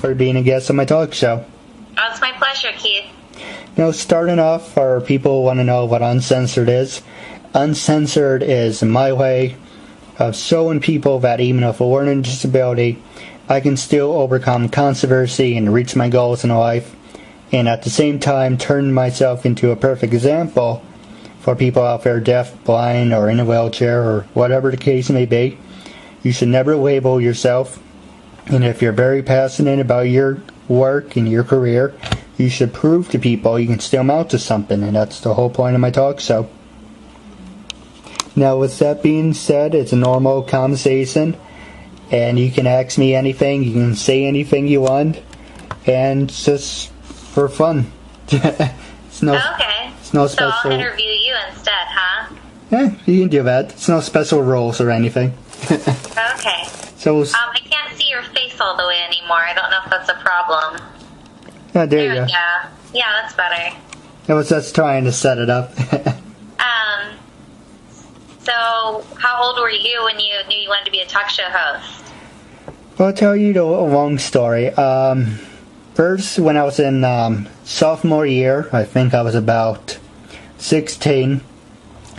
for being a guest on my talk show. Oh, it's my pleasure, Keith. Starting off, our people want to know what uncensored is. Uncensored is my way of showing people that even if I weren't a disability, I can still overcome controversy and reach my goals in life, and at the same time turn myself into a perfect example for people out there deaf, blind, or in a wheelchair, or whatever the case may be. You should never label yourself, and if you're very passionate about your work and your career, you should prove to people you can still amount to something, and that's the whole point of my talk show. Now, with that being said, it's a normal conversation, and you can ask me anything, you can say anything you want, and it's just for fun. It's no special. So I'll interview you instead, huh? Yeah, you can do that. It's no special rules or anything. Okay. So I can't see your face all the way anymore. I don't know if that's a problem. Oh, there you go. Yeah, that's better. I was just trying to set it up. So, how old were you when you knew you wanted to be a talk show host? Well, I'll tell you the long story. First, when I was in sophomore year, I think I was about 16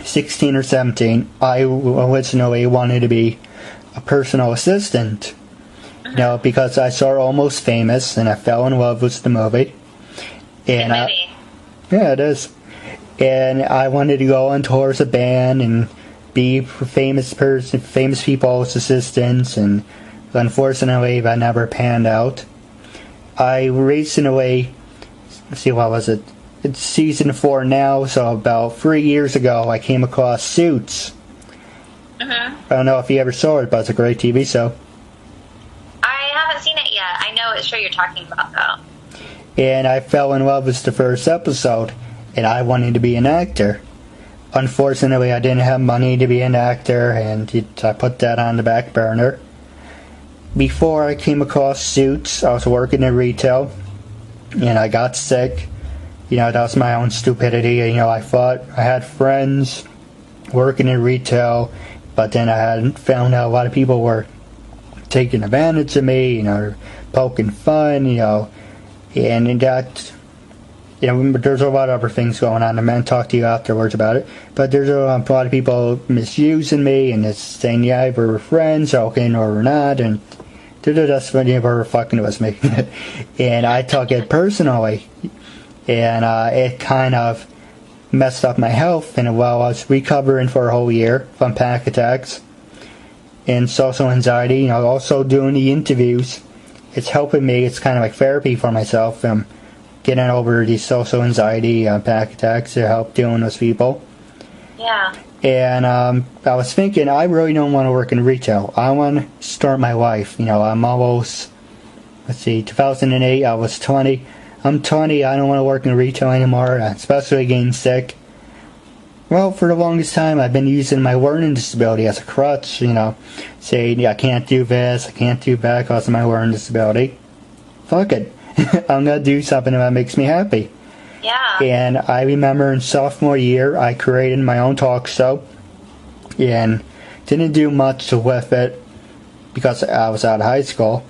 or 17, I originally wanted to be a personal assistant. Because I saw Almost Famous, and I fell in love with the movie. And yeah, it is. And I wanted to go on tour as a band and be famous people's assistants, and unfortunately that never panned out. I recently, what was it? It's season 4 now, so about 3 years ago I came across Suits. I don't know if you ever saw it, but it's a great TV show. I haven't seen it yet. I know what show you're talking about, though. And I fell in love with the first episode, and I wanted to be an actor. Unfortunately, I didn't have money to be an actor, and I put that on the back burner. Before I came across Suits, I was working in retail, and I got sick. That was my own stupidity. I thought I had friends working in retail, but then I had found out a lot of people were taking advantage of me, poking fun, and that, there's a lot of other things going on. I'm going to talk to you afterwards about it, but there's a lot of people misusing me, and it's saying, yeah, we're friends, okay, or we're not, and that's when they were fucking with me. And I took it personally, and it kind of messed up my health, and while I was recovering for a whole year from panic attacks and social anxiety, also doing the interviews, it's helping me. It's kind of like therapy for myself. Getting over the social anxiety, panic attacks to help dealing with people. Yeah. And I was thinking, I really don't want to work in retail. I want to start my life. I'm almost, 2008, I was 20. I'm 20, I don't want to work in retail anymore, especially getting sick. Well, for the longest time, I've been using my learning disability as a crutch, saying, I can't do this, I can't do that because of my learning disability. Fuck it. I'm going to do something that makes me happy. Yeah. And I remember in sophomore year, I created my own talk show, and didn't do much with it because I was out of high school.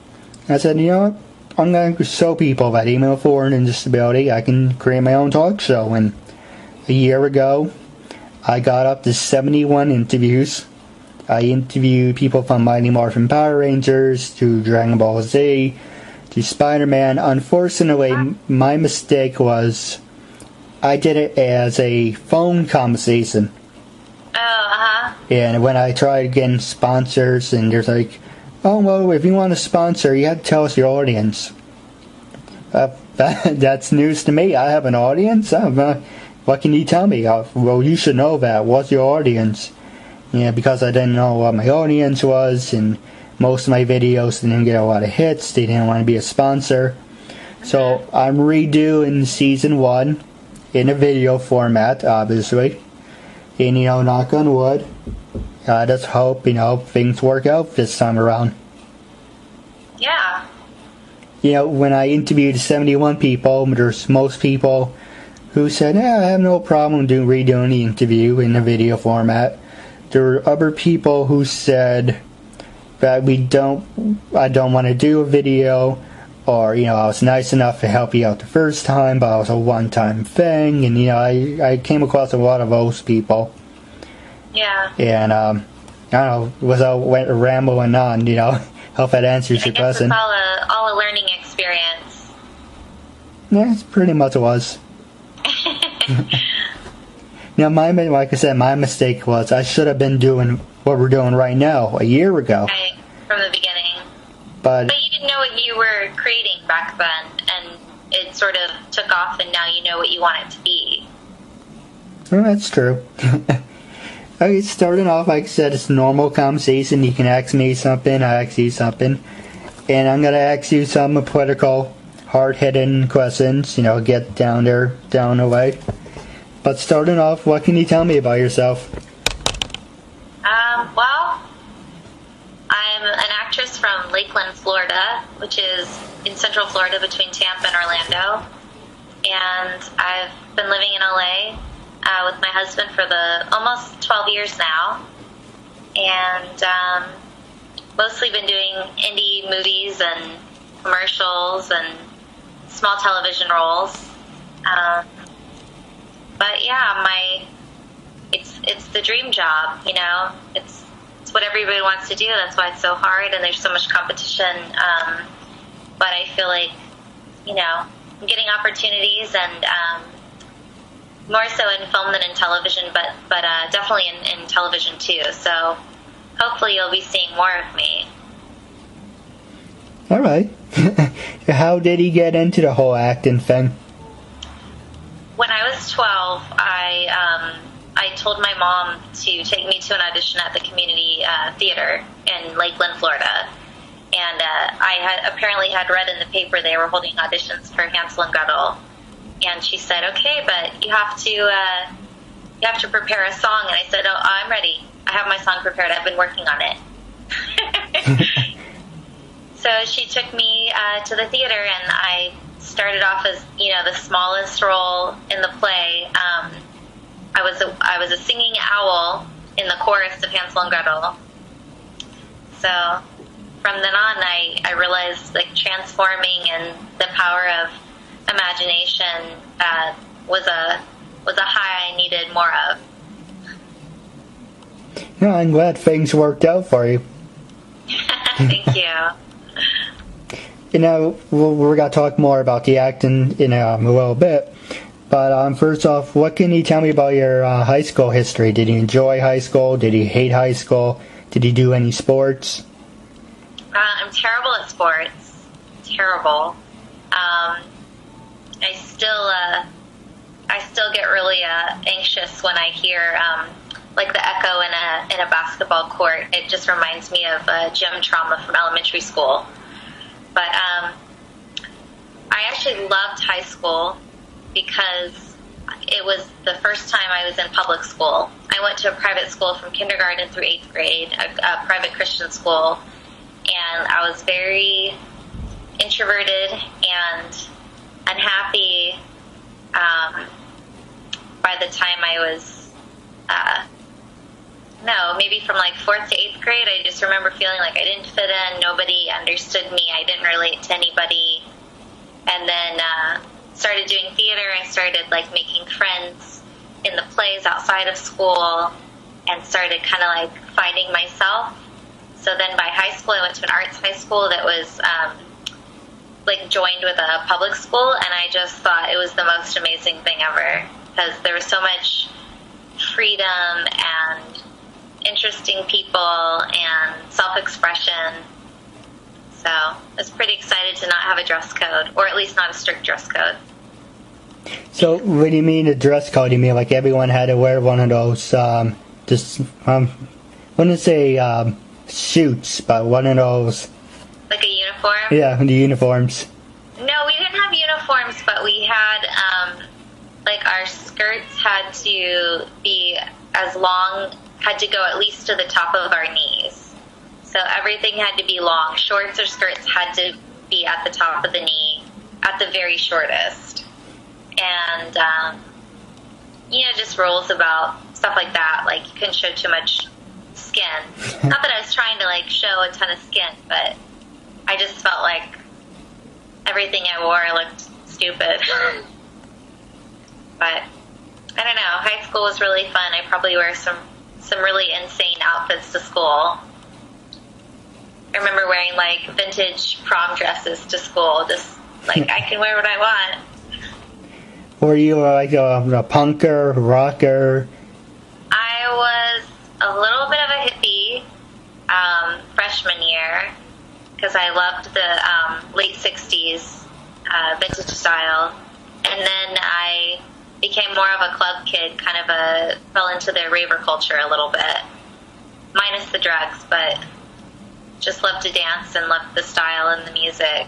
I said, what? I'm going to show people that even if I weren't in disability, I can create my own talk show. And a year ago, I got up to 71 interviews. I interviewed people from Mighty Morphin Power Rangers to Dragon Ball Z to Spider-Man. Unfortunately, my mistake was I did it as a phone conversation. And when I tried getting sponsors, and there's like, oh, well, if you want a sponsor, you have to tell us your audience. That's news to me. I have an audience? What can you tell me? Well, you should know that. What's your audience? Because I didn't know what my audience was, and most of my videos didn't get a lot of hits. They didn't want to be a sponsor. So I'm redoing season 1 in a video format, obviously. And, knock on wood, I just hope, things work out this time around. Yeah. When I interviewed 71 people, there's most people who said, I have no problem redoing the interview in a video format. There were other people who said that I don't want to do a video, or, I was nice enough to help you out the first time, but it was a one-time thing, and, I came across a lot of those people. Yeah. And, I don't know, without rambling on, hope that answers your question. I guess it's all a learning experience. Yeah, it's pretty much was. Like I said, my mistake was I should have been doing what we're doing right now a year ago. Right, from the beginning. But you didn't know what you were creating back then, and it sort of took off, and now you know what you want it to be. Well, that's true. Okay, starting off, like I said, it's a normal conversation. You can ask me something, I ask you something. And I'm going to ask you some political, hard-hitting questions, get down the way. But starting off, what can you tell me about yourself? Well, I'm an actress from Lakeland, Florida, which is in Central Florida between Tampa and Orlando. And I've been living in LA with my husband for almost 12 years now. And mostly been doing indie movies and commercials and small television roles. But yeah, it's the dream job, It's what everybody wants to do. That's why it's so hard, and there's so much competition. But I feel like, I'm getting opportunities, and more so in film than in television, but definitely in television too. So hopefully you'll be seeing more of me. All right. How did he get into the whole acting thing? When I was 12, I told my mom to take me to an audition at the community theater in Lakeland, Florida. And I apparently had read in the paper they were holding auditions for Hansel and Gretel. And she said, "Okay, but you have to prepare a song." And I said, "Oh, I'm ready. I have my song prepared. I've been working on it." So she took me to the theater, and I started off as the smallest role in the play. I was a singing owl in the chorus of Hansel and Gretel. So from then on, I realized transforming and the power of imagination was a high I needed more of. Yeah, I'm glad things worked out for you. Thank you. We're going to talk more about the acting in a little bit. But first off, what can you tell me about your high school history? Did you enjoy high school? Did you hate high school? Did you do any sports? I'm terrible at sports. Terrible. I still get really anxious when I hear the echo in a basketball court. It just reminds me of gym trauma from elementary school. But I actually loved high school because it was the first time I was in public school. I went to a private school from kindergarten through 8th grade, a private Christian school, and I was very introverted and unhappy by the time I was, maybe from 4th to 8th grade. I just remember feeling like I didn't fit in, nobody understood me, I didn't relate to anybody. And then started doing theater. I started making friends in the plays outside of school and started kind of finding myself. So then by high school, I went to an arts high school that was joined with a public school, and I just thought it was the most amazing thing ever because there was so much freedom and interesting people and self-expression. So I was pretty excited to not have a dress code, or at least not a strict dress code. So what do you mean a dress code? You mean everyone had to wear one of those, I wouldn't say suits, but one of those... Like a uniform? Yeah, the uniforms. No, we didn't have uniforms, but we had, our skirts had to be as long, had to go at least to the top of our knees. So everything had to be long. Shorts or skirts had to be at the top of the knee, at the very shortest. And, just rules about stuff like that. You couldn't show too much skin. Not that I was trying to, show a ton of skin, but I just felt like everything I wore looked stupid. But I don't know. High school was really fun. I probably wear some really insane outfits to school. I remember wearing like vintage prom dresses to school. Just like I can wear what I want. Were you like a punker, rocker? I was a little bit of a hippie freshman year because I loved the late 60s vintage style. And then I became more of a club kid, kind of fell into the raver culture a little bit. Minus the drugs, but just loved to dance and loved the style and the music.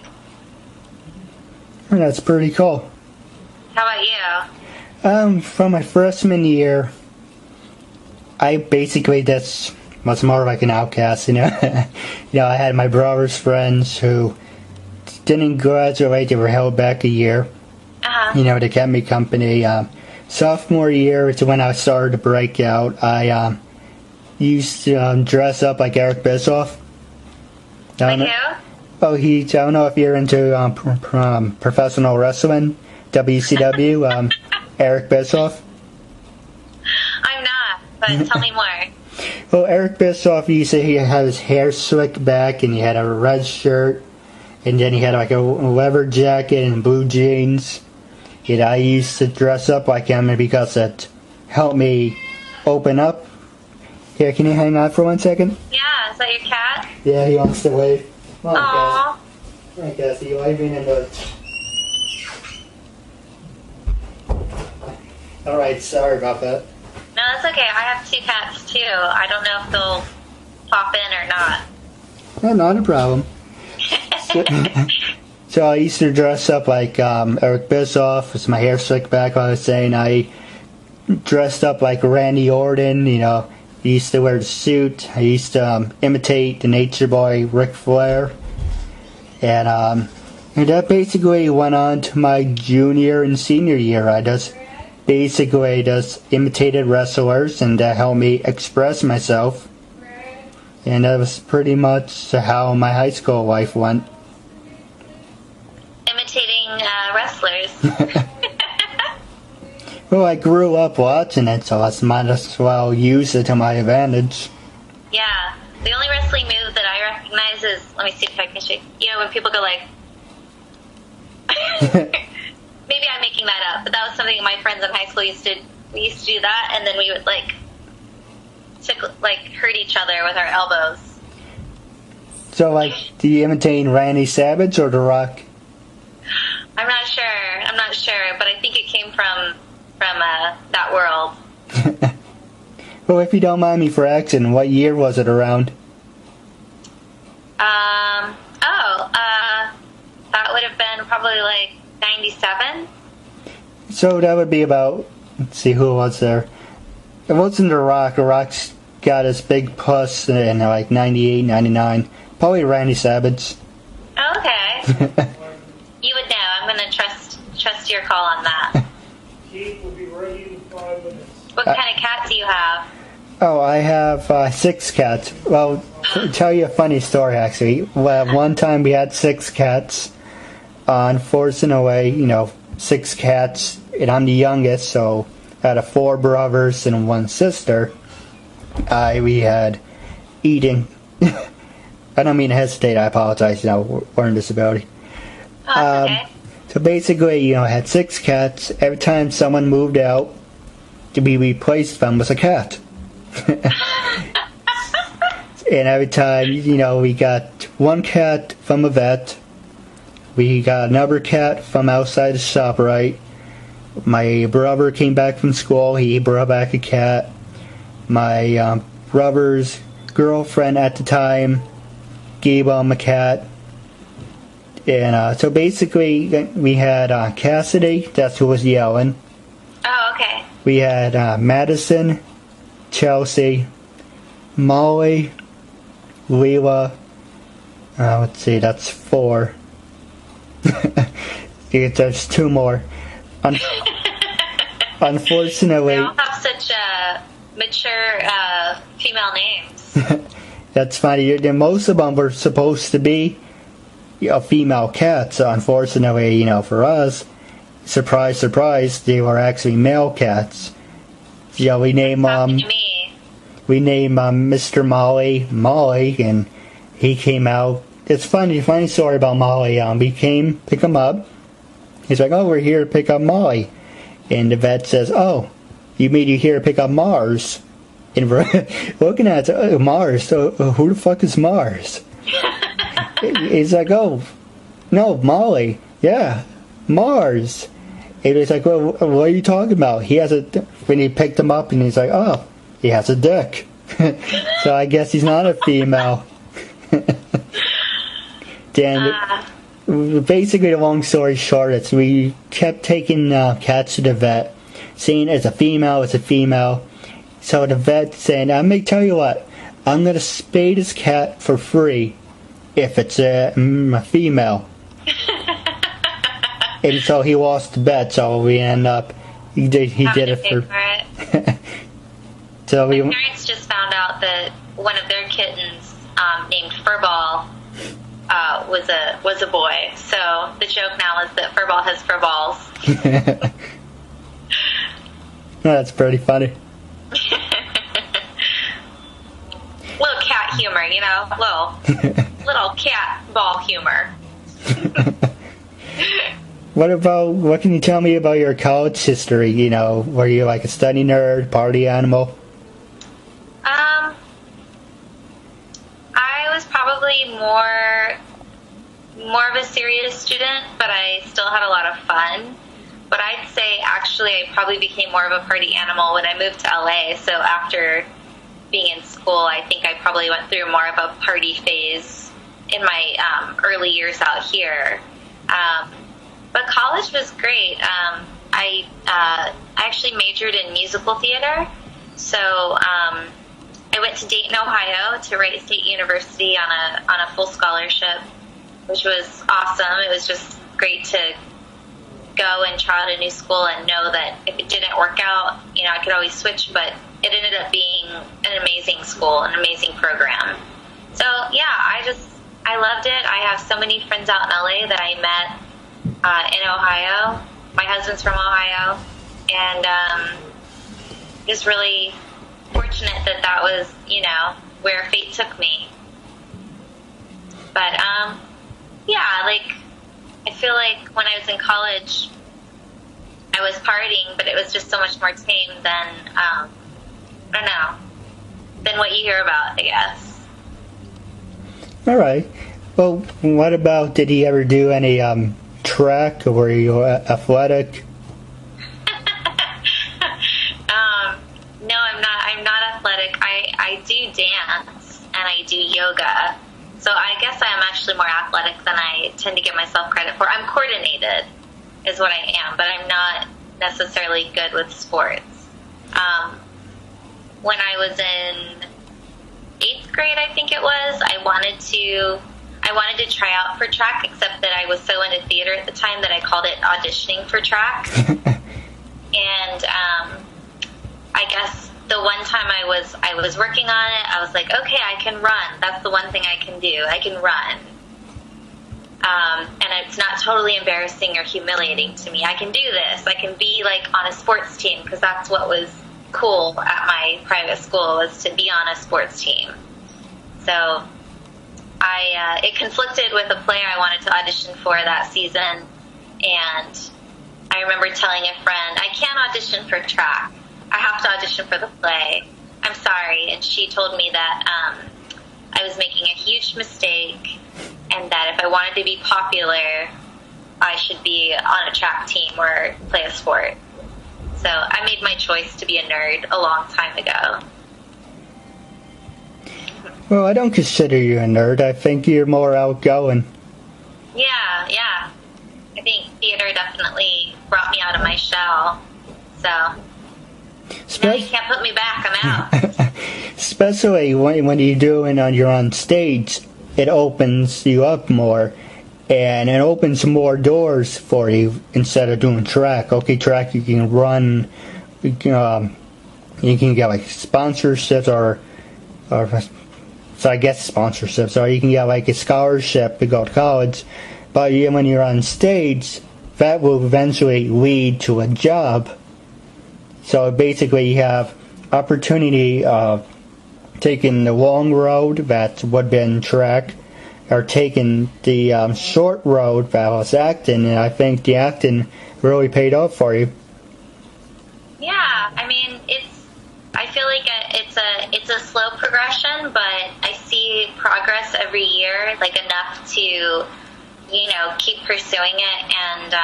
That's pretty cool. How about you? From my freshman year, I basically just was more like an outcast, I had my brother's friends who didn't graduate, they were held back a year. Uh-huh. They kept me company. Sophomore year is when I started to break out. I used to dress up like Eric Bischoff. Like who? Oh, I don't know if you're into professional wrestling, WCW, Eric Bischoff. I'm not, but tell me more. Well, Eric Bischoff, he had his hair slicked back, and he had a red shirt, and then he had like a leather jacket and blue jeans. And I used to dress up like him because it helped me open up. Here, can you hang on for 1 second? Yeah, is that your cat? Yeah, he wants to wave. Come on, Aww. Come on, Cassie, you're waving in the... Alright, sorry about that. No, that's okay. I have 2 cats too. I don't know if they'll pop in or not. No, not a problem. So I used to dress up like Eric Bischoff with my hair slicked back, like I was saying. I dressed up like Randy Orton, I used to wear the suit. I used to imitate the Nature Boy Ric Flair. And that basically went on to my junior and senior year. I just basically imitated wrestlers, and that helped me express myself. And that was pretty much how my high school life went. Imitating wrestlers. Well, I grew up watching it, so I might as well use it to my advantage. Yeah. The only wrestling move that I recognize is, let me see if I can show you. When people go like... Maybe I'm making that up, but that was something my friends in high school used to... We used to do that, and then we would hurt each other with our elbows. So, do you imitate Randy Savage or The Rock? I'm not sure, but I think it came from that world. Well, if you don't mind me for asking, what year was it around? That would have been probably 97. So that would be about, let's see, who was there? It wasn't The Rock. The Rock's got his big plus in 98, 99. Probably Randy Savage. Oh, okay. You would know. I'm going to trust your call on that. Keith will be ready in 5 minutes. What kind of cat do you have? Oh, I have 6 cats. Well, to tell you a funny story, actually. Well, one time we had 6 cats. Unfortunately, 6 cats, and I'm the youngest, so out of 4 brothers and 1 sister, we had eating. I don't mean to hesitate, I apologize, learning disability. Oh, that's okay. So basically, I had 6 cats. Every time someone moved out, to be replaced them with a cat. And every time, we got 1 cat from a vet. We got another cat from outside the shop, right? My brother came back from school. He brought back a cat. My brother's girlfriend at the time gave him a cat. And so basically, we had Cassidy, that's who was yelling. Oh, okay. We had Madison, Chelsea, Molly, Leela. Let's see, that's 4. There's 2 more. Unfortunately... They all have such mature female names. That's funny. Most of them were supposed to be female cats. Unfortunately, for us, surprise, surprise, they were actually male cats. We name Mr. Molly, and he came out. It's funny story about Molly. We came, pick him up. He's like, "Oh, we're here to pick up Molly," and the vet says, "Oh, you mean you're here to pick up Mars?" And we're looking at it, "Oh, Mars. So who the fuck is Mars?" He's like, "Oh, no, Molly. Yeah, Mars." And he's like, "Well, what are you talking about?" When he picked him up, and he's like, "Oh, he has a dick." So I guess he's not a female. Basically, the long story short, is we kept taking cats to the vet, saying it's a female. So the vet saying, "I'm going to tell you what, I'm going to spay this cat for free if it's a female." And so he lost the bet, so we end up, he did it for it. So my parents just found out that one of their kittens, named Furball, was a boy. So the joke now is that Furball has fur balls. That's pretty funny. Little cat humor, little cat ball humor. What can you tell me about your college history? Were you like a study nerd, party animal? I was probably more of a serious student, but I still had a lot of fun. But I'd say actually I probably became more of a party animal when I moved to LA. So after being in school, I think I probably went through more of a party phase in my early years out here. But college was great. I actually majored in musical theater. So I went to Dayton, Ohio to Wright State University on a full scholarship, which was awesome. It was just great to go and try out a new school and know that if it didn't work out, I could always switch, but it ended up being an amazing school, an amazing program. So yeah, I loved it. I have so many friends out in LA that I met in Ohio. My husband's from Ohio, and just really fortunate that was, where fate took me. But yeah, I feel like when I was in college, I was partying, but it was just so much more tame than, I don't know, than what you hear about, I guess. All right. Well, what about, did he ever do any track, or were you athletic? No, I'm not athletic. I do dance and I do yoga. So I guess I'm actually more athletic than I tend to give myself credit for. I'm coordinated is what I am, but I'm not necessarily good with sports. When I was in 8th grade, I think it was, I wanted to try out for track, except that I was so into theater at the time that I called it auditioning for track. And I guess the one time I was working on it, I was like, okay, I can run. That's the one thing I can do. I can run. And it's not totally embarrassing or humiliating to me. I can do this. I can be on a sports team, because that's what was cool at my private school, was to be on a sports team. So it conflicted with a play I wanted to audition for that season, and I remember telling a friend, I can't audition for track. I have to audition for the play. I'm sorry. And she told me that I was making a huge mistake, and that if I wanted to be popular, I should be on a track team or play a sport. So I made my choice to be a nerd a long time ago. Well, I don't consider you a nerd. I think you're more outgoing. Yeah. I think theater definitely brought me out of my shell. So now you can't put me back. I'm out. Especially when you're doing you're on stage, it opens you up more, and it opens more doors for you instead of doing track. Okay, track, you can run, you can get sponsorships or So I guess sponsorships, or you can get like a scholarship to go to college. But when you're on stage, that will eventually lead to a job. So basically, you have opportunity of taking the long road that would have been track, or taking the short road that was acting, and I think the acting really paid off for you. Yeah, I mean, I feel like it's a slow progression, but I see progress every year, like enough to, keep pursuing it. And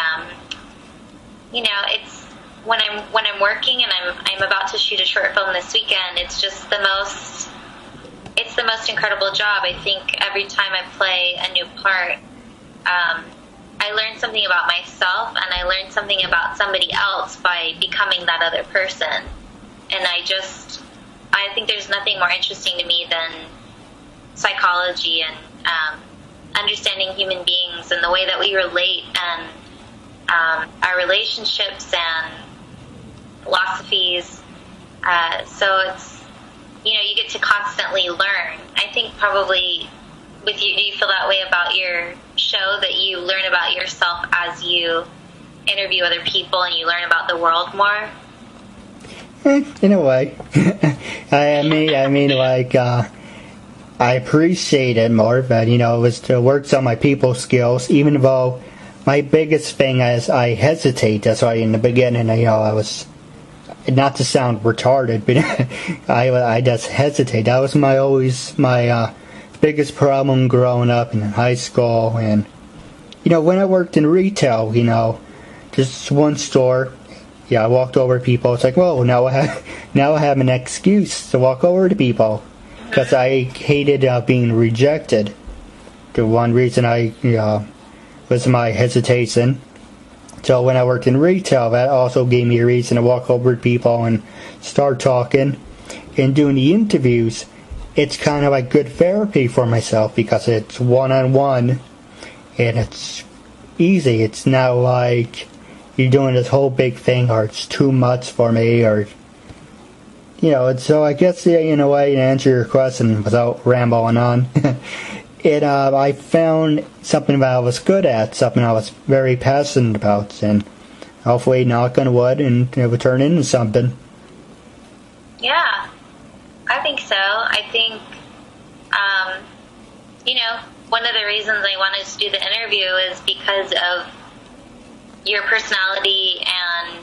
it's when I'm working and I'm about to shoot a short film this weekend. It's just the most incredible job. I think every time I play a new part, I learn something about myself, and I learn something about somebody else by becoming that other person. And I think there's nothing more interesting to me than psychology and understanding human beings and the way that we relate, and our relationships and philosophies. So it's, you get to constantly learn. I think probably with you, do you feel that way about your show, that you learn about yourself as you interview other people and you learn about the world more? In a way. I mean, like, I appreciate it more, but, it was to work on my people skills, even though my biggest thing is I hesitate. That's why in the beginning, I was, not to sound retarded, but I just hesitate. That was my biggest problem growing up in high school. And, when I worked in retail, just one store, I walked over to people. It's like, whoa, now I have an excuse to walk over to people, because I hated being rejected. The one reason was my hesitation. So when I worked in retail, that also gave me a reason to walk over to people and start talking. And doing the interviews, it's kind of like good therapy for myself, because it's one-on-one and it's easy. It's not like you're doing this whole big thing, or it's too much for me, or so I guess, in a way, to answer your question without rambling on, I found something that I was good at, something I was very passionate about, and hopefully, knock on wood, and it would turn into something. Yeah, I think so. I think, one of the reasons I wanted to do the interview is because of your personality and,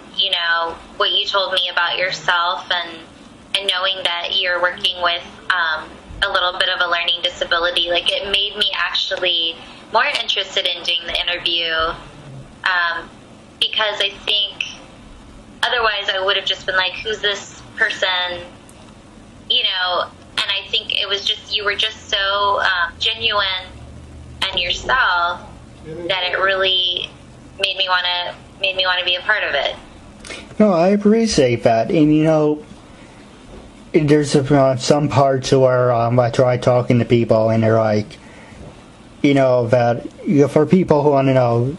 what you told me about yourself, and knowing that you're working with a little bit of a learning disability. Like, it made me actually more interested in doing the interview, because I think otherwise I would have just been like, who's this person? And I think it was just, you were just so genuine and yourself that it really made me want to be a part of it. No, I appreciate that. And there's some parts where I try talking to people, and they're like, that for people who want to know,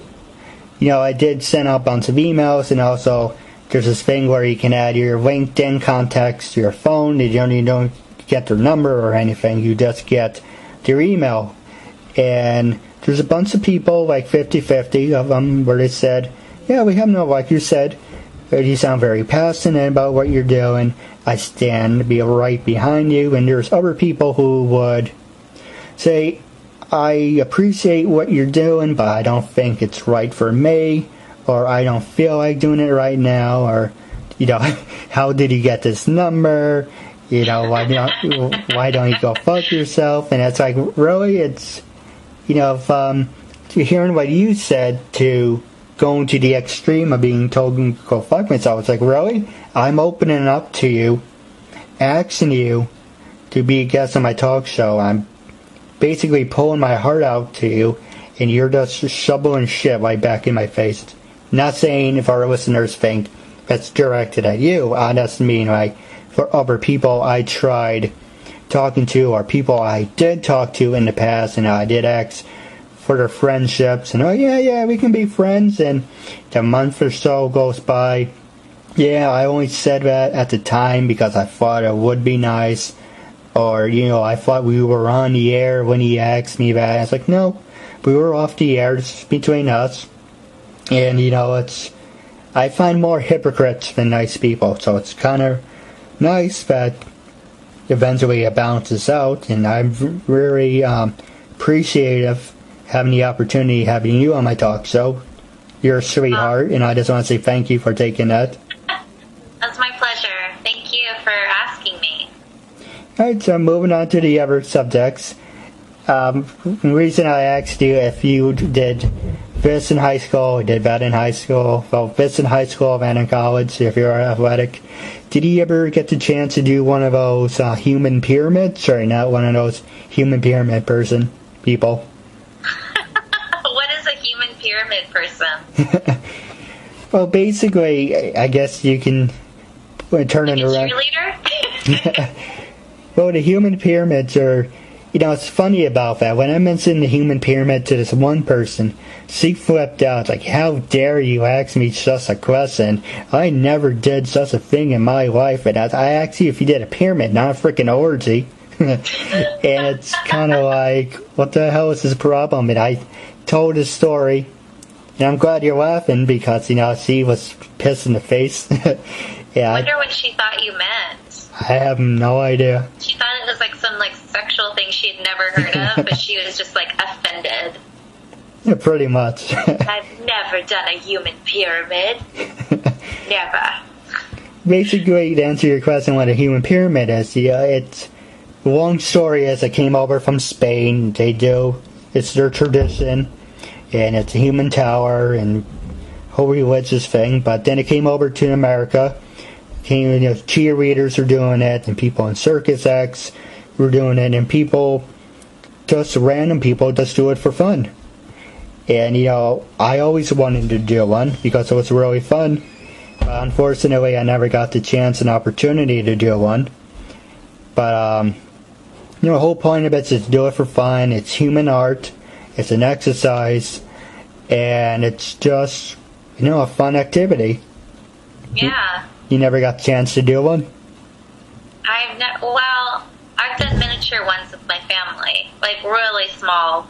I did send out a bunch of emails, and also there's this thing where you can add your LinkedIn contacts to your phone. You don't get their number or anything. You just get their email. And there's a bunch of people, like 50-50 of them, where they said, yeah, we have no, like you said, you sound very passionate about what you're doing. I stand to be right behind you. And there's other people who would say, I appreciate what you're doing, but I don't think it's right for me, or I don't feel like doing it right now, or, how did you get this number? Why don't you go fuck yourself? And it's like, really, it's, hearing what you said, to going to the extreme of being told to go fuck myself. It's like, really? I'm opening up to you, asking you to be a guest on my talk show. I'm basically pulling my heart out to you, and you're just shoveling shit right back in my face. Not saying if our listeners think that's directed at you. I just mean, like, for other people I tried talking to, or people I did talk to in the past, and I did ask for their friendships, and we can be friends, and a month or so goes by. Yeah, I only said that at the time because I thought it would be nice, Or, I thought we were on the air when he asked me that. It's like, no, we were off the air. This is between us. And, I find more hypocrites than nice people. So it's kind of nice that eventually it balances out. And I'm very appreciative having the opportunity having you on my talk show. You're a sweetheart, and I just want to say thank you for taking that. That's my pleasure. Thank you for asking me. Alright, so moving on to the other subjects. The reason I asked you if you did this in high school, did that in high school, well, this in high school and in college, if you're athletic, did you ever get the chance to do one of those human pyramids, or not one of those human pyramid people? What is a human pyramid person? Well, basically, I guess you can turn it around. Cheerleader? Well, the human pyramids are, it's funny about that. When I mentioned the human pyramid to this one person, she flipped out, like, how dare you ask me such a question? I never did such a thing in my life. And I asked you if you did a pyramid, not a freaking orgy. And it's kind of like, what the hell is this problem? And I told the story, and I'm glad you're laughing because, she was pissed in the face. Yeah, I wonder what she thought you meant. I have no idea. She thought it was like some sexual thing she had never heard of, but she was just offended. Yeah, pretty much. I've never done a human pyramid. Never. Basically, to answer your question, what a human pyramid is, it's a long story. Is it came over from Spain. It's their tradition, and it's a human tower and whole religious thing. But then it came over to America. Cheerleaders are doing it, and people in circus acts were doing it, and random people just do it for fun. And I always wanted to do one because it was really fun. But unfortunately, I never got the chance and opportunity to do one. But the whole point of it is to do it for fun. It's human art. It's an exercise, and it's just a fun activity. Yeah. You never got the chance to do one? I've done miniature ones with my family, really small,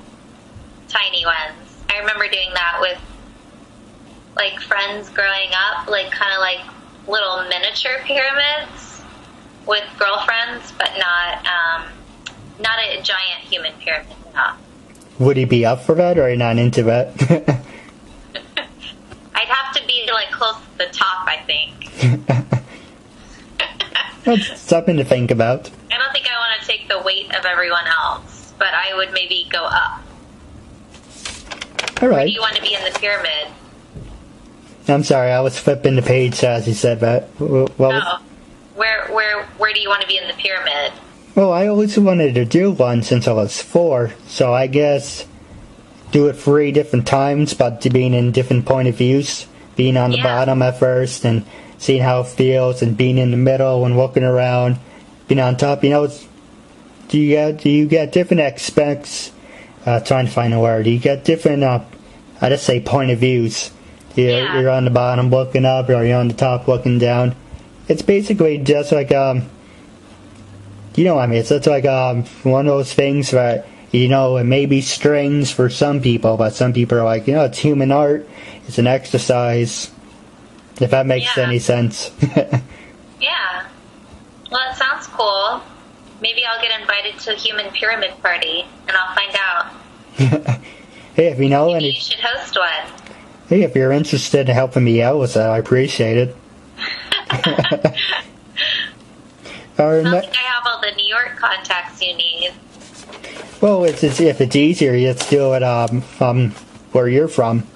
tiny ones. I remember doing that with friends growing up, kind of little miniature pyramids with girlfriends, but not a giant human pyramid. No. Would he be up for that, or are you not into that? I'd have to be close to the top, I think. That's something to think about. I don't think I want to take the weight of everyone else, but I would maybe go up. All right. Where do you want to be in the pyramid? I'm sorry, I was flipping the page as you said that. Where do you want to be in the pyramid? Well, I always wanted to do one since I was 4, so I guess do it 3 different times, but being in different point of views, being on the bottom at first and seeing how it feels, and being in the middle and looking around, being on top. Do you get different aspects? Trying to find a word. You get different, I just say point of views. You're on the bottom looking up, or you're on the top looking down. It's basically just like what I mean. It's just like one of those things that it may be strange for some people, but some people are like, it's human art. It's an exercise. If that makes any sense. Yeah. Well, it sounds cool. Maybe I'll get invited to a human pyramid party, and I'll find out. Hey, if you know Maybe you should host one. Hey, if you're interested in helping me out with that, I appreciate it. Sounds like I have all the New York contacts you need. Well, if it's easier, let's do it from where you're from.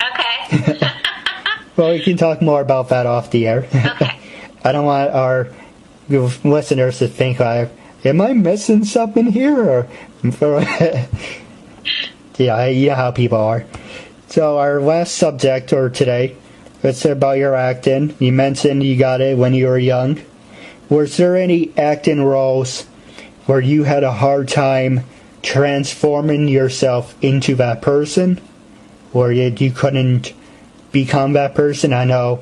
Okay. Well, we can talk more about that off the air. Okay. I don't want our listeners to think, am I missing something here? Yeah, you know how people are. So our last subject for today, it's about your acting. You mentioned you got it when you were young. Was there any acting roles where you had a hard time transforming yourself into that person? Or you couldn't become that person? I know,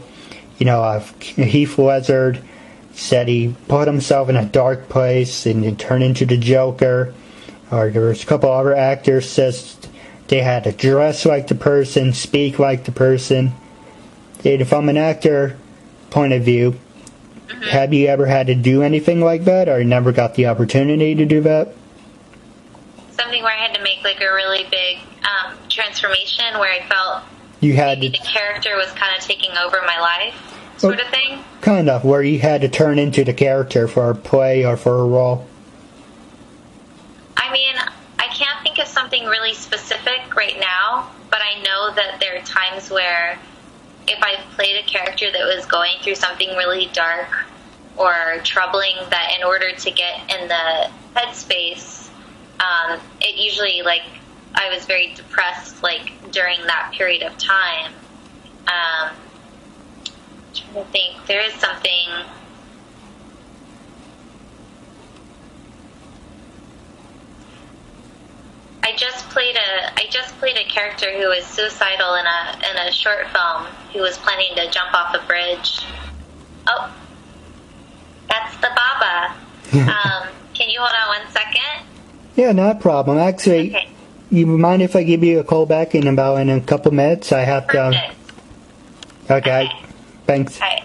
Heath Ledger, said he put himself in a dark place and then turned into the Joker. Or there was a couple other actors says they had to dress like the person, speak like the person. And from an actor point of view, have you ever had to do anything like that, or you never got the opportunity to do that? Something where I had to make like a really big transformation, where I felt You had maybe the character was kind of taking over my life, sort of thing. Kind of, where you had to turn into the character for a play or for a role. I mean, I can't think of something really specific right now, but I know that there are times where if I played a character that was going through something really dark or troubling, that in order to get in the headspace, it usually, like, I was very depressed, like, during that period of time. I'm trying to think. There is something. I just played a character who was suicidal in a short film, who was planning to jump off a bridge. Oh, that's the Baba. Can you hold on 1 second? Yeah, not a problem. Actually, Okay. you mind if I give you a call back in a couple minutes? I have to. Perfect. Okay. Thanks. Okay.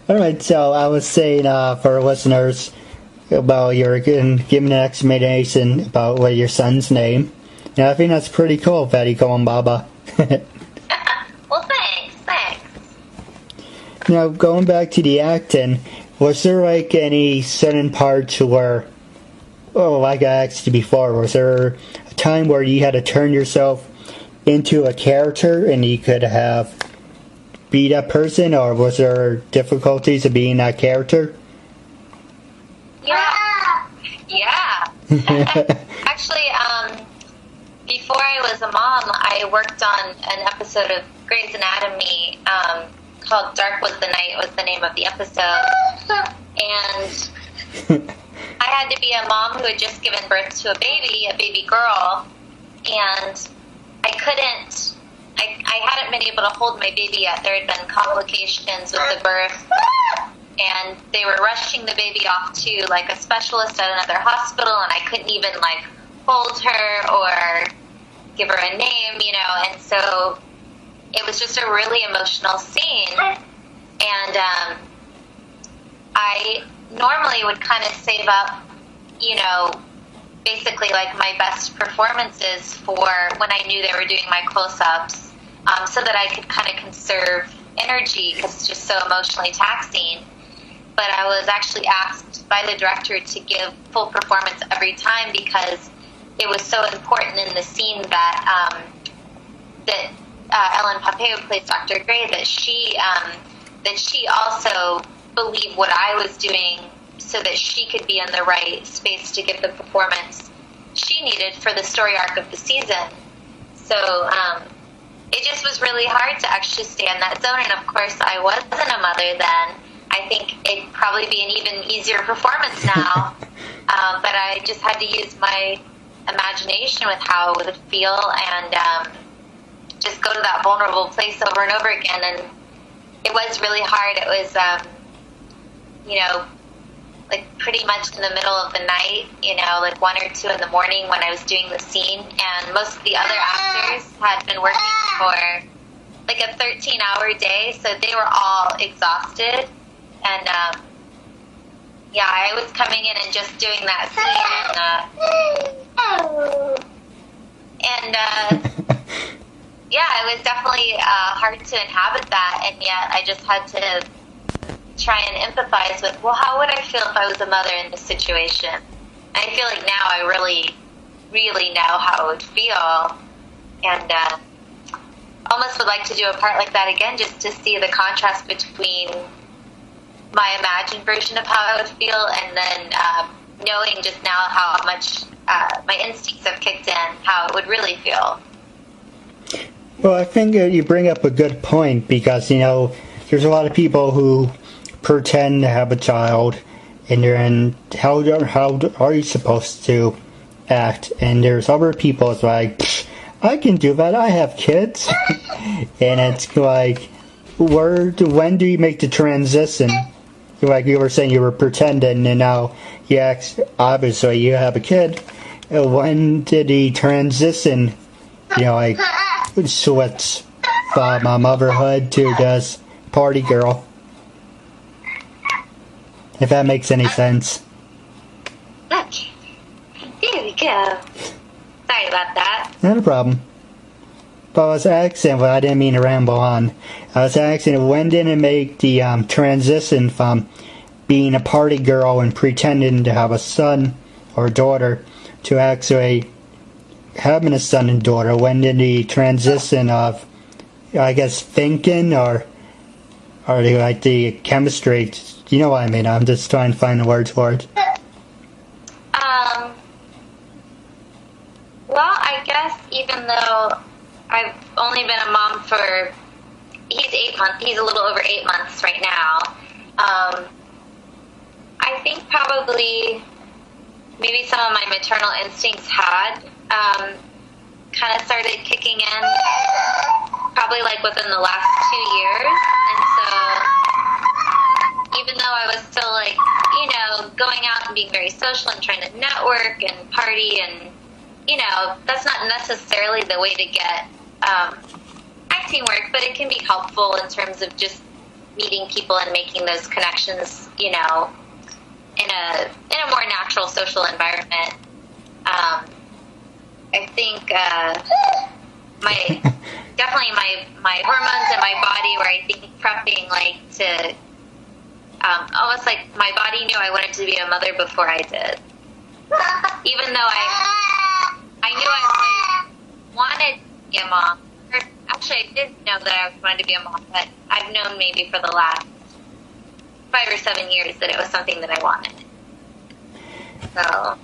All right. So I was saying for our listeners about your giving an explanation about what your son's name. And I think that's pretty cool that you call him Baba. Well, thanks. Now, going back to the acting, was there like any certain parts where, like I asked you before, was there a time where you had to turn yourself into a character and you could have be that person, or was there difficulties of being that character? Yeah. Actually, before I was a mom, I worked on an episode of Grey's Anatomy called "Dark Was the Night" was the name of the episode, and I had to be a mom who had just given birth to a baby girl, and I hadn't been able to hold my baby yet. There had been complications with the birth, and they were rushing the baby off to like a specialist at another hospital, and I couldn't even like hold her or give her a name, and so it was just a really emotional scene. And I normally would kind of save up, basically like my best performances for when I knew they were doing my close-ups, so that I could kind of conserve energy, because it's just so emotionally taxing. But I was actually asked by the director to give full performance every time, because it was so important in the scene that Ellen Papay, who plays Dr. Gray, that she also believed what I was doing, so that she could be in the right space to give the performance she needed for the story arc of the season. So it just was really hard to actually stay in that zone. And of course, I wasn't a mother then. I think it'd probably be an even easier performance now. But I just had to use my imagination with how it would feel, and just go to that vulnerable place over and over again. And it was really hard. It was, like pretty much in the middle of the night, like 1 or 2 in the morning when I was doing the scene. And most of the other actors had been working for like a 13-hour day, so they were all exhausted. And I was coming in and just doing that scene, it was definitely hard to inhabit that, and yet I just had to try and empathize with, well, how would I feel if I was a mother in this situation? And I feel like now I really, really know how it would feel, and almost would like to do a part like that again, just to see the contrast between my imagined version of how I would feel, and then knowing just now how much my instincts have kicked in, how it would really feel. Well, I think you bring up a good point, because, there's a lot of people who pretend to have a child, and they're in, how are you supposed to act? And there's other people, it's like, I can do that, I have kids. And it's like, when do you make the transition? Like you were saying, you were pretending, and now obviously you have a kid. When did he transition? Like switch from motherhood to this party girl? If that makes any sense. Okay. There we go. Sorry about that. Not a problem. But I was asking, but I didn't mean to ramble on. I was asking, when did it make the transition from being a party girl and pretending to have a son or daughter to actually having a son and daughter? When did the transition of, I guess, thinking or like the chemistry? You know what I mean? I'm just trying to find the words for it. Well, I guess even though I've only been a mom for, he's 8 months, he's a little over 8 months right now. I think probably maybe some of my maternal instincts had kind of started kicking in probably like within the last 2 years. And so even though I was still like, going out and being very social and trying to network and party and, that's not necessarily the way to get acting work, but it can be helpful in terms of just meeting people and making those connections, in a more natural social environment. I think definitely my hormones in my body were, I think, prepping like to almost like my body knew I wanted to be a mother before I did. Even though I knew I always wanted to be a mom. Actually, I did know that I wanted to be a mom, but I've known maybe for the last 5 or 7 years that it was something that I wanted. So,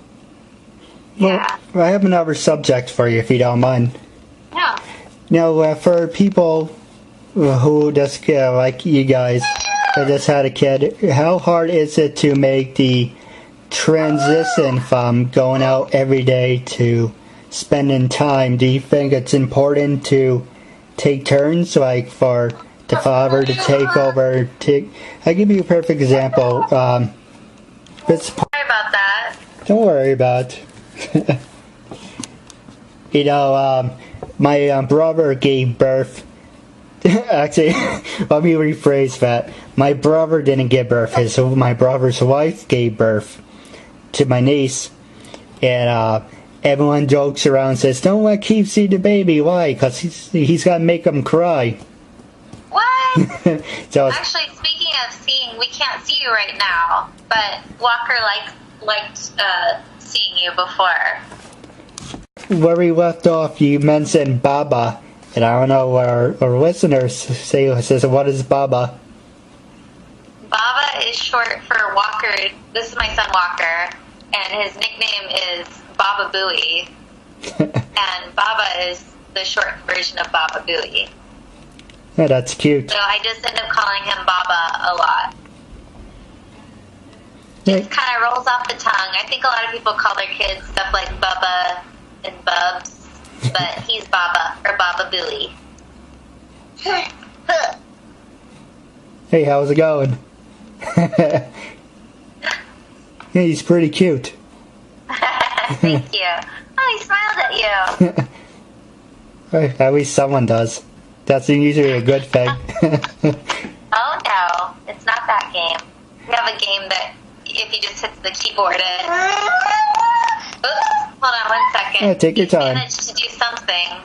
yeah. Well, I have another subject for you, if you don't mind. Yeah. Now, for people who just, like you guys, that just had a kid, how hard is it to make the transition from going out every day to spending time? Do you think it's important to take turns, like for the father to take over? I'll give you a perfect example. Sorry about that. Don't worry about it. My brother gave birth. Actually, let me rephrase that. My brother didn't give birth. My brother's wife gave birth to my niece. And everyone jokes around and says, "Don't let Keith see the baby." Why? Because he's got to make him cry. What? So, actually, speaking of seeing, we can't see you right now, but Walker liked seeing you before. Where we left off, you mentioned Baba. And I don't know what our listeners says, what is Baba? Baba is short for Walker. This is my son Walker, and his nickname is Baba Booey. And Baba is the short version of Baba Booey. Yeah, that's cute. So I just end up calling him Baba a lot. It kind of rolls off the tongue. I think a lot of people call their kids stuff like Bubba and Bubs. But he's Baba, or Baba Booey. Hey, how's it going? Yeah, he's pretty cute. Thank you. Oh, he smiled at you. At least someone does. That's usually a good thing. Oh, no. It's not that game. We have a game that if you just hit the keyboard Oops, hold on 1 second. Yeah, take your time. He managed to do something.